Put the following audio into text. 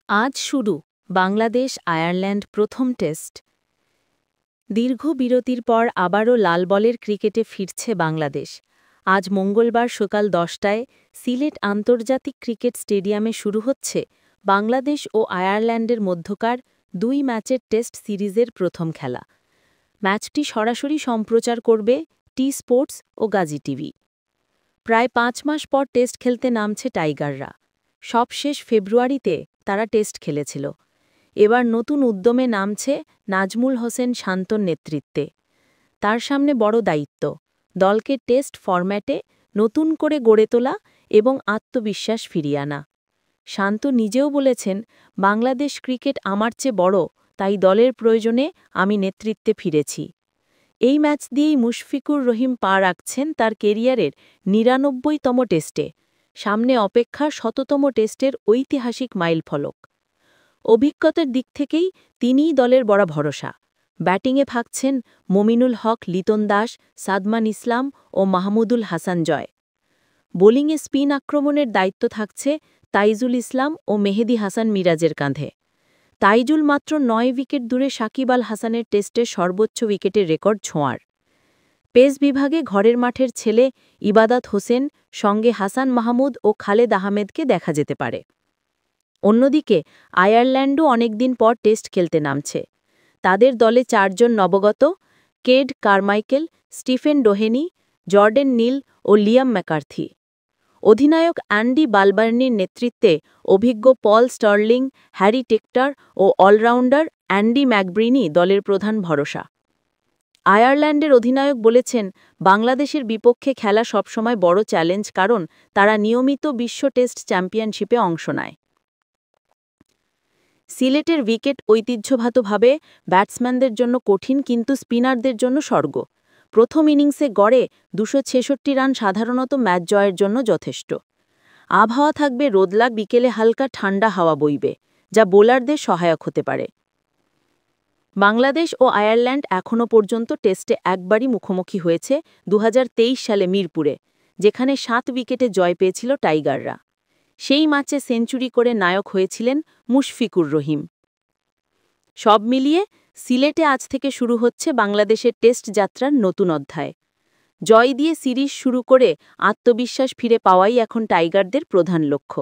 আজ শুরু বাংলাদেশ আয়ারল্যান্ড প্রথম টেস্ট। দীর্ঘ বিরতির পর আবারও লাল বলের ক্রিকেটে ফিরছে বাংলাদেশ। আজ মঙ্গলবার সকাল 10টায় সিলেট আন্তর্জাতিক ক্রিকেট স্টেডিয়ামে শুরু হচ্ছে বাংলাদেশ ও আয়ারল্যান্ডের মধ্যকার 2 ম্যাচের টেস্ট সিরিজের প্রথম খেলা। ম্যাচটি সরাসরি সম্প্রচার করবে টি স্পোর্টস ও গাজী টিভি। প্রায় 5 মাস পর টেস্ট খেলতে নামছে টাইগাররা। সবশেষ ফেব্রুয়ারিতে তারা টেস্ট খেলেছিল। এবার নতুন উদ্যমে নামছে নাজমুল হোসেন শান্তর নেতৃত্বে। তার সামনে বড় দায়িত্ব, দলকে টেস্ট ফরম্যাটে নতুন করে গড়ে তোলা এবং আত্মবিশ্বাস ফিরিয়ে আনা। শান্ত নিজেও বলেছেন, বাংলাদেশ ক্রিকেট আমার চেয়ে বড়, তাই দলের প্রয়োজনে আমি নেতৃত্বে ফিরেছি। এই ম্যাচ দিয়েই মুশফিকুর রহিম পা রাখছেন তার কেরিয়ারের ৯৯তম টেস্টে। সামনে অপেক্ষা ১০০তম টেস্টের ঐতিহাসিক মাইলফলক। অভিজ্ঞতার দিক থেকেই তিনিই দলের বড় ভরসা। ব্যাটিংয়ে থাকছেন মমিনুল হক, লিটন দাস, সাদমান ইসলাম ও মাহমুদুল হাসান জয়। বোলিংয়ে স্পিন আক্রমণের দায়িত্ব থাকছে তাইজুল ইসলাম ও মেহেদী হাসান মিরাজের কাঁধে। তাইজুল মাত্র ৯ উইকেট দূরে সাকিব আল হাসানের টেস্টের সর্বোচ্চ উইকেটের রেকর্ড ছোঁয়ার। পেস বিভাগে ঘরের মাঠের ছেলে ইবাদত হোসেন সঙ্গে হাসান মাহমুদ ও খালেদ আহমেদকে দেখা যেতে পারে। অন্যদিকে আয়ারল্যান্ডও অনেকদিন পর টেস্ট খেলতে নামছে। তাদের দলে 4 জন নবগত: কেড কারমাইকেল, স্টিফেন ডোহেনি, জর্ডেন নীল ও লিয়াম ম্যাকার্থি। অধিনায়ক অ্যান্ডি বালবার্নির নেতৃত্বে অভিজ্ঞ পল স্টার্লিং, হ্যারি টেক্টর ও অলরাউন্ডার অ্যান্ডি ম্যাকব্রিনি দলের প্রধান ভরসা। আয়ারল্যান্ডের অধিনায়ক বলেছেন, বাংলাদেশের বিপক্ষে খেলা সবসময় বড় চ্যালেঞ্জ, কারণ তারা নিয়মিত বিশ্ব টেস্ট চ্যাম্পিয়নশিপে অংশ নেয়। সিলেটের উইকেট ঐতিহ্যগতভাবে ব্যাটসম্যানদের জন্য কঠিন, কিন্তু স্পিনারদের জন্য স্বর্গ। প্রথম ইনিংসে গড়ে ২৬৬ রান সাধারণত ম্যাচ জয়ের জন্য যথেষ্ট। আবহাওয়া থাকবে রোদলা, বিকেলে হালকা ঠান্ডা হাওয়া বইবে, যা বোলারদের সহায়ক হতে পারে। বাংলাদেশ ও আয়ারল্যান্ড এখনও পর্যন্ত টেস্টে একবারই মুখোমুখি হয়েছে, ২০২৩ সালে মিরপুরে, যেখানে 7 উইকেটে জয় পেয়েছিল টাইগাররা। সেই ম্যাচে সেঞ্চুরি করে নায়ক হয়েছিলেন মুশফিকুর রহিম। সব মিলিয়ে সিলেটে আজ থেকে শুরু হচ্ছে বাংলাদেশের টেস্ট যাত্রার নতুন অধ্যায়। জয় দিয়ে সিরিজ শুরু করে আত্মবিশ্বাস ফিরে পাওয়াই এখন টাইগারদের প্রধান লক্ষ্য।